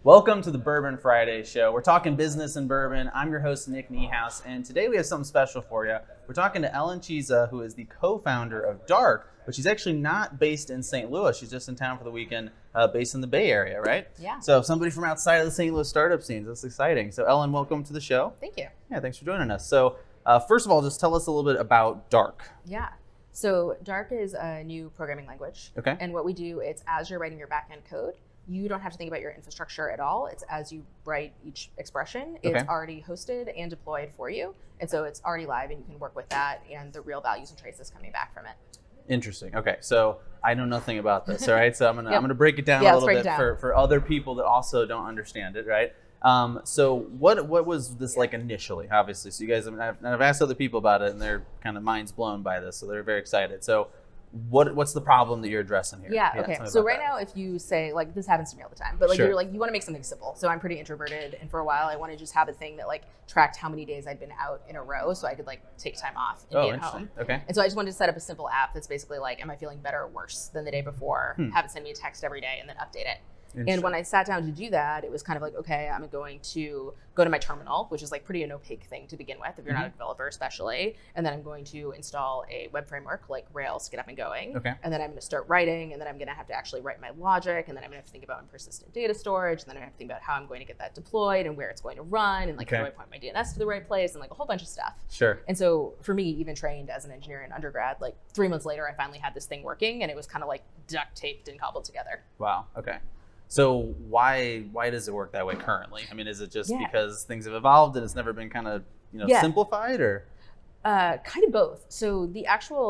Welcome to the Bourbon Friday show. We're talking business and bourbon. I'm your host, Nick Niehaus, and today we have something special for you. We're talking to Ellen Chisa, who is the co-founder of Dark, but she's actually not based in St. Louis. She's just in town for the weekend, based in the Bay Area, right? Yeah. So somebody from outside of the St. Louis startup scene. That's exciting. So Ellen, welcome to the show. Thank you. Yeah, thanks for joining us. So first of all, just tell us a little bit about Dark. Yeah. So Dark is a new programming language. Okay. And what we do, it's as you're writing your backend code, you don't have to think about your infrastructure at all. It's as you write each expression, it's already hosted and deployed for you. And so it's already live and you can work with that and the real values and traces coming back from it. Interesting. Okay, so I know nothing about this, all right? So I'm gonna break it down a little bit for other people that also don't understand it, right? So what was this like initially? Obviously, so you guys, I've asked other people about it, and they're kind of minds blown by this, so they're very excited. So what's the problem that you're addressing here? Yeah, okay. So right now, if you say, like, this happens to me all the time, but like you're like, you want to make something simple. So I'm pretty introverted, and for a while I want to just have a thing that like tracked how many days I'd been out in a row so I could like take time off and be at home. Okay. And so I just wanted to set up a simple app that's basically like, am I feeling better or worse than the day before? Have it send me a text every day and then update it. And when I sat down to do that, it was kind of like, okay, I'm going to go to my terminal, which is like pretty an opaque thing to begin with if you're not a developer especially. And then I'm going to install a web framework like Rails, get up and going. Okay. And then I'm going to start writing, and then I'm going to have to actually write my logic, and then I'm going to have to think about my persistent data storage, and then I have to think about how I'm going to get that deployed and where it's going to run, and like how do I point my DNS to the right place, and like a whole bunch of stuff. Sure. And so for me, even trained as an engineer in undergrad, like 3 months later, I finally had this thing working, and it was kind of like duct taped and cobbled together. Wow. Okay. So why does it work that way currently? I mean, is it just because things have evolved and it's never been kind of simplified, or? Kind of both. So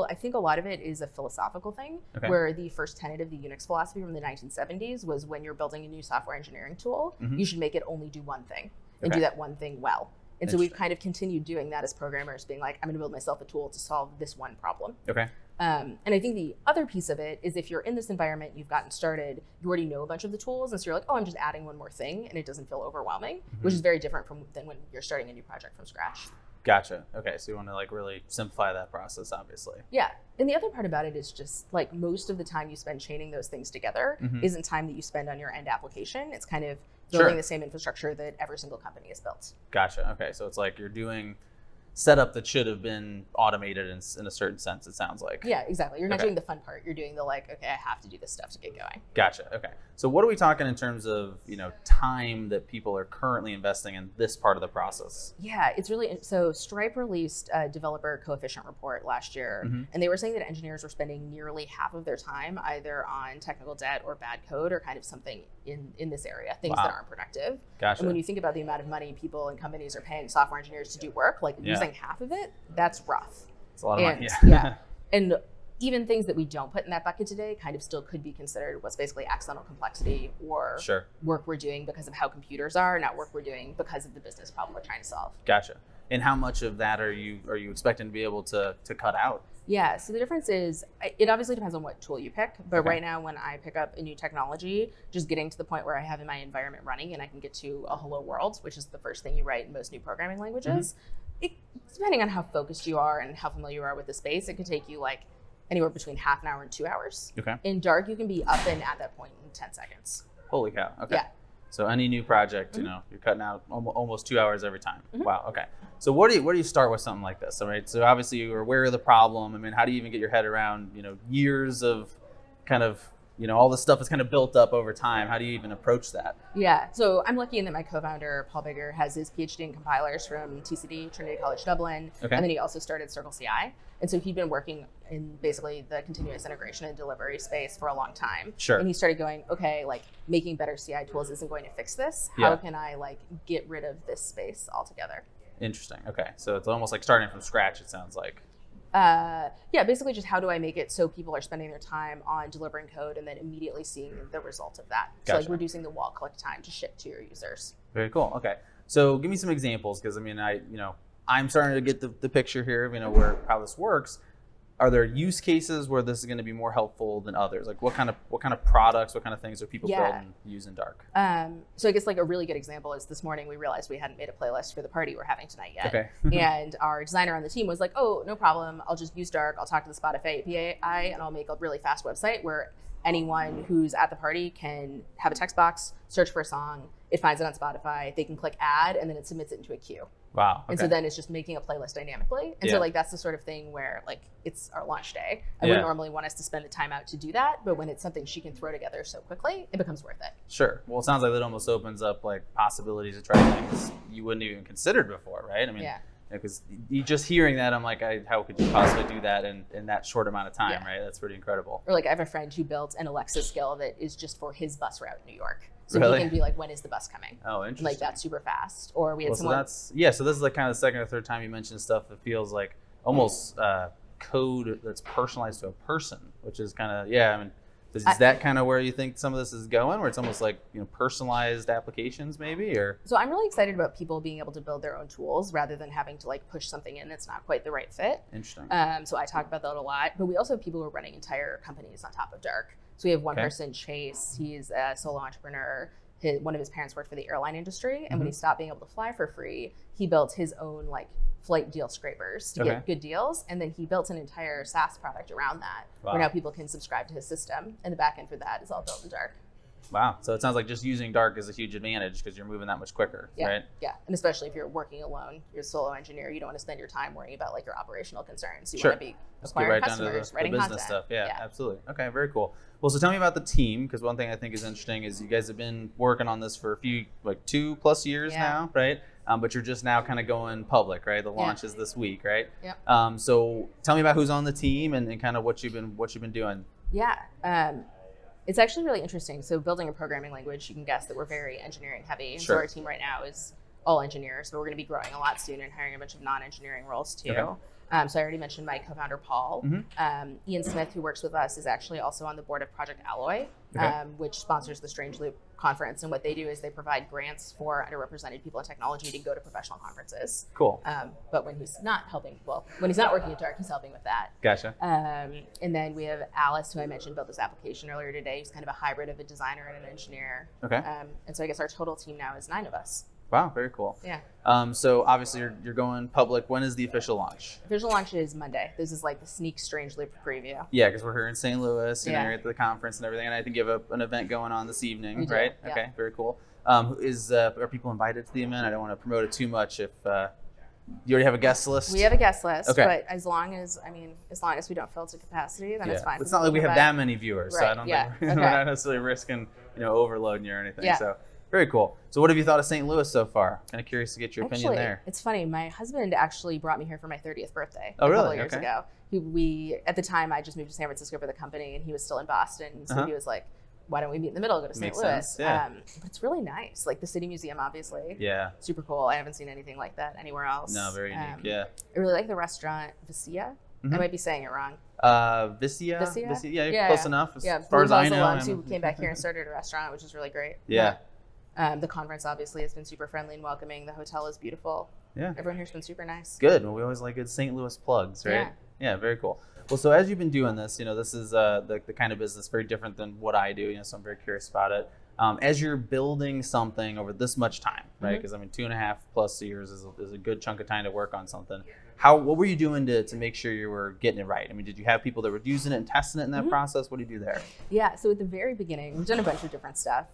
I think a lot of it is a philosophical thing, where the first tenet of the Unix philosophy from the 1970s was when you're building a new software engineering tool, you should make it only do one thing and do that one thing well. And so we've kind of continued doing that as programmers, being like, I'm going to build myself a tool to solve this one problem. Okay. And I think the other piece of it is if you're in this environment, you've gotten started, you already know a bunch of the tools, and so you're like, oh, I'm just adding one more thing, and it doesn't feel overwhelming, which is very different than when you're starting a new project from scratch. Gotcha. Okay, so you want to like really simplify that process, obviously. Yeah, and the other part about it is just like most of the time you spend chaining those things together isn't time that you spend on your end application. It's kind of building the same infrastructure that every single company has built. Gotcha. Okay, so it's like you're doing setup that should have been automated in a certain sense, it sounds like. Yeah, exactly. You're not doing the fun part. You're doing the like, okay, I have to do this stuff to get going. Gotcha. Okay. So what are we talking in terms of, time that people are currently investing in this part of the process? Yeah, it's really, so Stripe released a developer coefficient report last year, and they were saying that engineers were spending nearly half of their time either on technical debt or bad code or kind of something in this area, things that aren't productive. Gotcha. And when you think about the amount of money people and companies are paying software engineers to do work, like losing half of it, that's rough. It's a lot of money. Yeah. And even things that we don't put in that bucket today kind of still could be considered what's basically accidental complexity or work we're doing because of how computers are, not work we're doing because of the business problem we're trying to solve. Gotcha. And how much of that are you expecting to be able to cut out? Yeah, so the difference is, it obviously depends on what tool you pick, but right now when I pick up a new technology, just getting to the point where I have in my environment running and I can get to a hello world, which is the first thing you write in most new programming languages, depending on how focused you are and how familiar you are with the space, it could take you like anywhere between half an hour and 2 hours. Okay. In Dark, you can be up and at that point in 10 seconds. Holy cow. Okay. Yeah. So any new project, you're cutting out almost 2 hours every time. Wow. Okay. So where do you start with something like this? All right. So obviously you're aware of the problem. I mean, how do you even get your head around, years of kind of, all this stuff is kind of built up over time. How do you even approach that? Yeah. So I'm lucky in that my co-founder, Paul Bigger, has his PhD in compilers from TCD, Trinity College Dublin. Okay. And then he also started Circle CI. And so he'd been working in basically the continuous integration and delivery space for a long time. Sure. And he started going, okay, like making better CI tools isn't going to fix this. How can I like get rid of this space altogether? Interesting. Okay. So it's almost like starting from scratch, it sounds like. Basically just how do I make it so people are spending their time on delivering code and then immediately seeing the result of that. Gotcha. So like reducing the wall click time to ship to your users. Very cool. Okay. So give me some examples, because I mean, I'm starting to get the picture here of, how this works. Are there use cases where this is going to be more helpful than others? Like what kind of products, what kind of things are people build and use in Dark? So I guess like a really good example is this morning we realized we hadn't made a playlist for the party we're having tonight yet. Okay. And our designer on the team was like, oh, no problem. I'll just use Dark. I'll talk to the Spotify API and I'll make a really fast website where anyone who's at the party can have a text box, search for a song, it finds it on Spotify, they can click add, and then it submits it into a queue. Wow. Okay. And so then it's just making a playlist dynamically. And so like that's the sort of thing where like it's our launch day. I wouldn't normally want us to spend the time out to do that, but when it's something she can throw together so quickly, it becomes worth it. Sure. Well, it sounds like that almost opens up like possibilities to try things you wouldn't even considered before, right? I mean, because you just hearing that, I'm like, how could you possibly do that in that short amount of time, right? That's pretty incredible. Or like I have a friend who built an Alexa skill that is just for his bus route in New York. So really? he can be like, when is the bus coming? Oh, interesting. Like that's super fast. Or we had someone. So this is like kind of the second or third time you mentioned stuff that feels like almost code that's personalized to a person, which is kind of, I mean, is that kind of where you think some of this is going, where it's almost like, personalized applications maybe, or? So I'm really excited about people being able to build their own tools rather than having to like push something in that's not quite the right fit. Interesting. So I talk about that a lot, but we also have people who are running entire companies on top of Dark. So we have one person, Chase, he's a solo entrepreneur. One of his parents worked for the airline industry, and when he stopped being able to fly for free, he built his own like flight deal scrapers to get good deals, and then he built an entire SaaS product around that, where now people can subscribe to his system, and the back end for that is all built in Dark. Wow. So it sounds like just using Dark is a huge advantage because you're moving that much quicker, right? Yeah. And especially if you're working alone, you're a solo engineer, you don't want to spend your time worrying about like your operational concerns. You want to be acquiring customers, writing business content. Stuff. Yeah, absolutely. Okay, very cool. Well, so tell me about the team, because one thing I think is interesting is you guys have been working on this for a few, like 2+ years now, right? But you're just now kind of going public, right? The launch is this week, right? Yep. So tell me about who's on the team and kind of what you've been doing. Yeah. It's actually really interesting. So building a programming language, you can guess that we're very engineering heavy. So our team right now is all engineers, but we're going to be growing a lot soon and hiring a bunch of non-engineering roles too. So I already mentioned my co-founder, Paul. Ian Smith, who works with us, is actually also on the board of Project Alloy, which sponsors the Strange Loop conference. And what they do is they provide grants for underrepresented people in technology to go to professional conferences. Cool. But when he's not helping, when he's not working at Dark, he's helping with that. Gotcha. And then we have Alice, who I mentioned built this application earlier today. He's kind of a hybrid of a designer and an engineer. Okay. And so I guess our total team now is 9 of us. Wow, very cool. Yeah. So obviously you're going public. When is the official launch? Official launch is Monday. This is like the sneak Strange Loop preview. Yeah, because we're here in St. Louis, you're at the conference and everything, and I think you have an event going on this evening, right? Yeah. Okay, very cool. Are people invited to the event? I don't want to promote it too much if you already have a guest list. We have a guest list, but as long as we don't fill to capacity, then it's fine. It's not like we have that many viewers, so I don't think we're not necessarily risking overloading you or anything. Yeah. So very cool. So what have you thought of St. Louis so far? Kind of curious to get your opinion there. It's funny. My husband actually brought me here for my 30th birthday a couple years ago. We at the time I just moved to San Francisco for the company, and he was still in Boston. So he was like, "Why don't we meet in the middle? Go to St. Louis." Sense. Yeah. But it's really nice. Like the City Museum, obviously. Yeah. Super cool. I haven't seen anything like that anywhere else. No, very unique. Yeah. I really like the restaurant Vicia. I might be saying it wrong. Vicia? Yeah, yeah, close enough. As far as I know. The ones who came back here and started a restaurant, which is really great. Yeah. The conference obviously has been super friendly and welcoming. The hotel is beautiful. Yeah. Everyone here's been super nice. Good. Well, we always like good St. Louis plugs, right? Yeah, very cool. Well, so as you've been doing this, this is the kind of business very different than what I do, so I'm very curious about it. As you're building something over this much time, right? Because 2.5+ years is a good chunk of time to work on something. What were you doing to make sure you were getting it right? Did you have people that were using it and testing it in that process? What do you do there? Yeah, so at the very beginning, we've done a bunch of different stuff.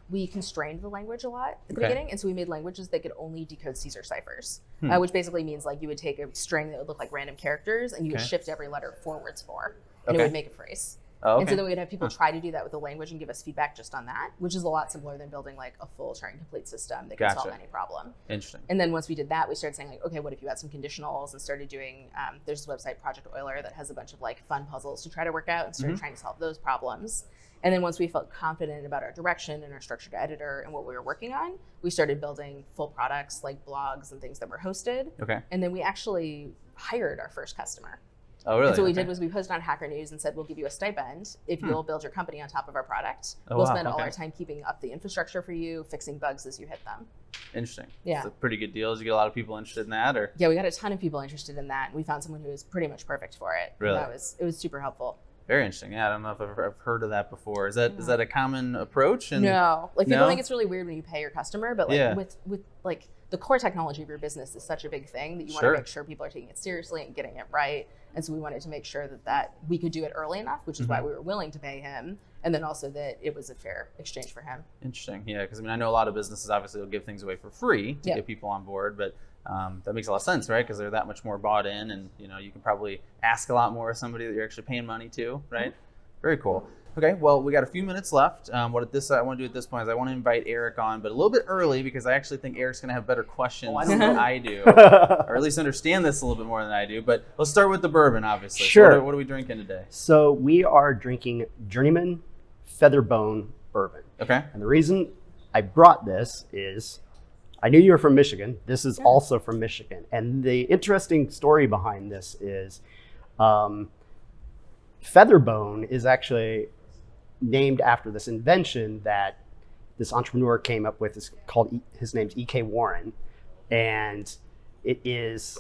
We constrained the language a lot at the beginning, and so we made languages that could only decode Caesar ciphers, which basically means like you would take a string that would look like random characters, and you would shift every letter forwards 4, and it would make a phrase. Oh, okay. And so then we'd have people try to do that with the language and give us feedback just on that, which is a lot simpler than building like a full Turing complete system that can solve any problem. Interesting. And then once we did that, we started saying like, okay, what if you had some conditionals, and started doing, there's this website, Project Euler, that has a bunch of like fun puzzles to try to work out, and started trying to solve those problems. And then once we felt confident about our direction and our structured editor and what we were working on, we started building full products like blogs and things that were hosted. Okay. And then we actually hired our first customer. Oh, really? And so what we did was we posted on Hacker News and said, we'll give you a stipend if you'll build your company on top of our product. We'll spend all our time keeping up the infrastructure for you, fixing bugs as you hit them. Interesting. Yeah. It's a pretty good deal. Did you get a lot of people interested in that? Or? Yeah, we got a ton of people interested in that. We found someone who was pretty much perfect for it. Really? It was super helpful. Very interesting. Yeah, I don't know if I've heard of that before. Is that a common approach? No. People think it's really weird when you pay your customer, but with like the core technology of your business is such a big thing that you want to make sure people are taking it seriously and getting it right. And so we wanted to make sure that we could do it early enough, which is why we were willing to pay him, and then also that it was a fair exchange for him. Interesting. Yeah, because I mean, I know a lot of businesses obviously will give things away for free to get people on board, but that makes a lot of sense, right? Because they're that much more bought in, and you can probably ask a lot more of somebody that you're actually paying money to, right? Very cool. Okay, well, we got a few minutes left. What I want to do at this point is I want to invite Eric on, but a little bit early because I actually think Eric's going to have better questions than I do, or at least understand this a little bit more than I do. But let's start with the bourbon, obviously. Sure. So what are we drinking today? So we are drinking Journeyman Featherbone Bourbon. Okay. And the reason I brought this is I knew you were from Michigan. This is also from Michigan. And the interesting story behind this is Featherbone is actually named after this invention that this entrepreneur came up with. It's called, his name's E.K. Warren. And it is,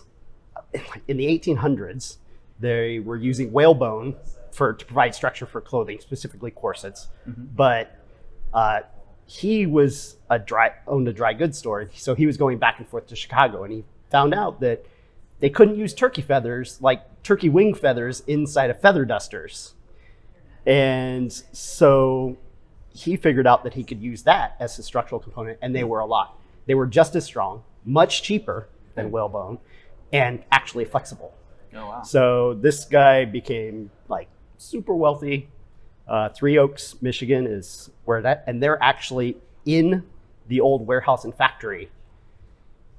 in the 1800s, they were using whalebone to provide structure for clothing, specifically corsets. But he was owned a dry goods store. So he was going back and forth to Chicago, and he found out that they couldn't use turkey feathers, like turkey wing feathers, inside of feather dusters. And so he figured out that he could use that as a structural component, and they were just as strong, much cheaper than whalebone, and actually flexible. Oh, wow. So this guy became like super wealthy. Three Oaks, Michigan is where that, and they're actually in the old warehouse and factory.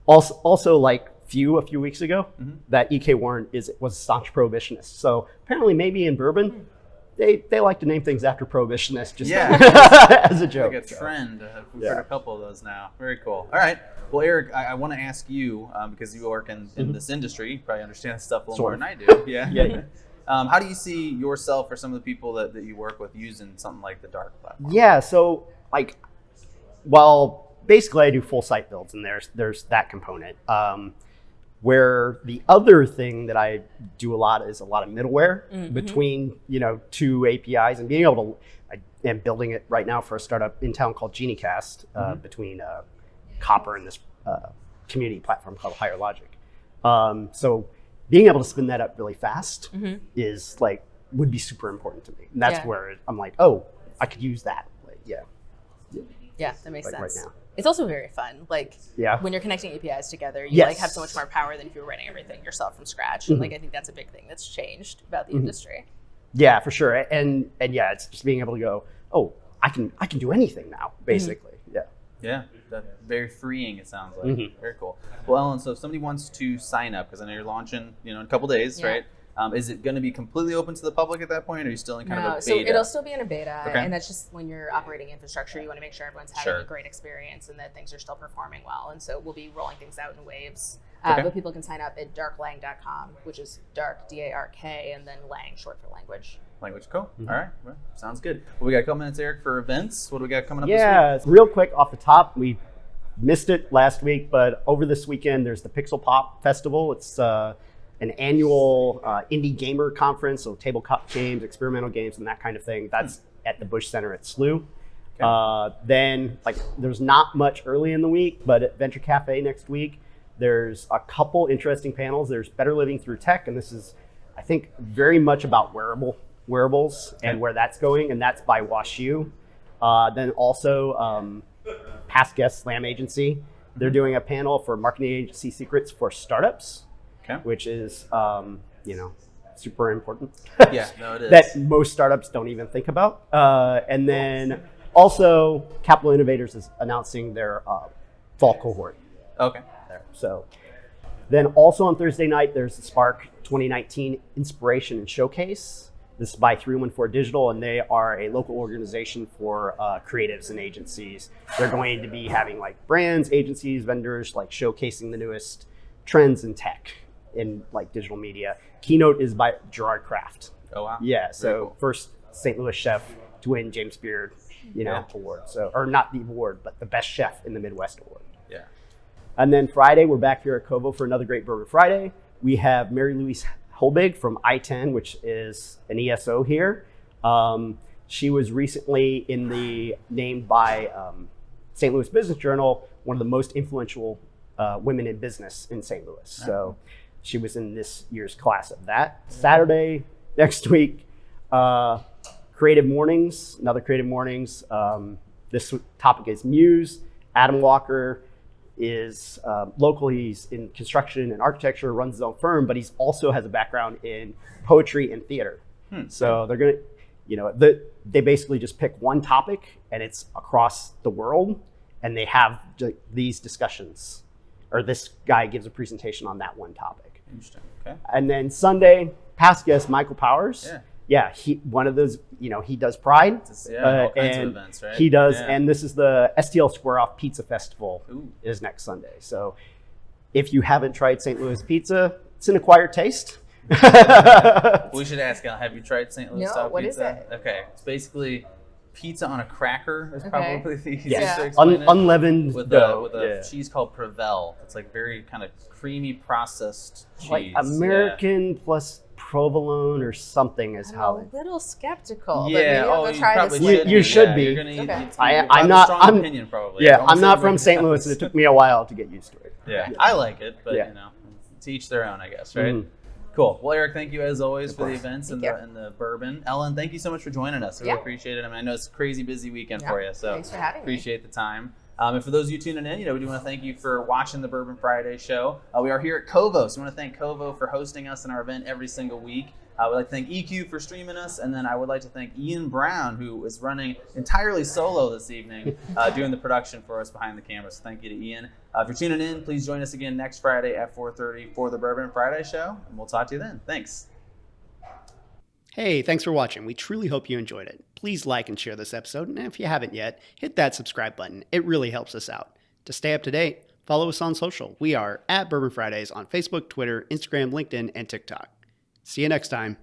Also like a few weeks ago, that E.K. Warren was a staunch prohibitionist. So apparently maybe in bourbon, they like to name things after prohibitionists just as a joke. Like a trend. We've heard a couple of those now. Very cool. All right. Well, Eric, I want to ask you, because you work in this industry, you probably understand this stuff a little more than I do. Yeah. How do you see yourself or some of the people that you work with using something like the dark platform? Yeah, so basically I do full site builds, and there's that component. Where the other thing that I do a lot is a lot of middleware between two APIs, and being able to, I am building it right now for a startup in town called GenieCast, between Copper and this community platform called Higher Logic. So being able to spin that up really fast is would be super important to me. And that's where I'm like, oh, I could use that. Yeah, that makes sense. Right now. It's also very fun. When you're connecting APIs together, you have so much more power than if you were writing everything yourself from scratch. And I think that's a big thing that's changed about the industry. Yeah, for sure. And it's just being able to go, oh, I can do anything now, basically. Yeah, that's very freeing, it sounds like. Very cool. Well, Ellen, so if somebody wants to sign up, because I know you're launching in a couple days, right? Is it going to be completely open to the public at that point, or are you still in kind of a beta? So it'll still be in a beta, and that's just when you're operating infrastructure, you want to make sure everyone's having a great experience and that things are still performing well. And so we'll be rolling things out in waves. But people can sign up at darklang.com, which is dark, D-A-R-K, and then lang, short for language. Language, cool. All right, well, sounds good. Well, we got a couple minutes, Eric, for events. What do we got coming up this week? Yeah, real quick off the top, we missed it last week, but over this weekend, there's the Pixel Pop Festival. It's an annual indie gamer conference, so tabletop games, experimental games, and that kind of thing. That's at the Bush Center at SLU. Then, there's not much early in the week, but at Venture Cafe next week, there's a couple interesting panels. There's Better Living Through Tech, and this is, I think, very much about wearables and where that's going, and that's by WashU. Then also, past guest Slam Agency. They're doing a panel for marketing agency secrets for startups. Which is, super important. Yeah, no, it is. That most startups don't even think about. And then also, Capital Innovators is announcing their fall cohort. Okay. So then also on Thursday night, there's the Spark 2019 Inspiration and Showcase. This is by 314 Digital, and they are a local organization for creatives and agencies. They're going to be having brands, agencies, vendors, showcasing the newest trends in tech in digital media. Keynote is by Gerard Kraft. Oh wow! Yeah, so cool. First St. Louis chef to win James Beard, award. So, or not the award, but the best chef in the Midwest award. Yeah. And then Friday, we're back here at Kovo for another great Bourbon Friday. We have Mary Louise Holbig from I-10, which is an ESO here. She was recently named by St. Louis Business Journal one of the most influential women in business in St. Louis. So she was in this year's class of that. Saturday next week, Creative Mornings, another Creative Mornings. This topic is Muse. Adam Walker is local. He's in construction and architecture, runs his own firm, but he's also has a background in poetry and theater. So they're going to, they basically just pick one topic and it's across the world, and they have these discussions, or this guy gives a presentation on that one topic. Interesting. Okay. And then Sunday, past guest Michael Powers. Yeah, one of those, he does Pride. All kinds of events, right? He does, and this is the STL Square Off Pizza Festival is next Sunday. So if you haven't tried St. Louis pizza, it's an acquired taste. We should ask, have you tried St. Louis style pizza? What is it? Okay, it's basically pizza on a cracker is probably the easiest to explain unleavened with a cheese called Provel. It's like very kind of creamy processed cheese. Like American plus provolone or something is how. I'm a little skeptical. Yeah, you should be. You're gonna eat, I'm not. I'm opinion probably. Yeah, I'm not from St. Louis, and it took me a while to get used to it. Yeah, I like it, but to each their own, I guess, right? Mm-hmm. Cool. Well, Eric, thank you as always for the events and the bourbon. Ellen, thank you so much for joining us. I really appreciate it. I mean, I know it's a crazy busy weekend for you, so thanks for having appreciate the time. And for those of you tuning in, we do want to thank you for watching the Bourbon Friday show. We are here at Kovo, so we want to thank Kovo for hosting us in our event every single week. We'd like to thank EQ for streaming us, and then I would like to thank Ian Brown, who is running entirely solo this evening, doing the production for us behind the camera. So thank you to Ian. If you're tuning in, please join us again next Friday at 4:30 for the Bourbon Friday show, and we'll talk to you then. Thanks. Hey, thanks for watching. We truly hope you enjoyed it. Please like and share this episode, and if you haven't yet, hit that subscribe button. It really helps us out. To stay up to date, follow us on social. We are at Bourbon Fridays on Facebook, Twitter, Instagram, LinkedIn, and TikTok. See you next time.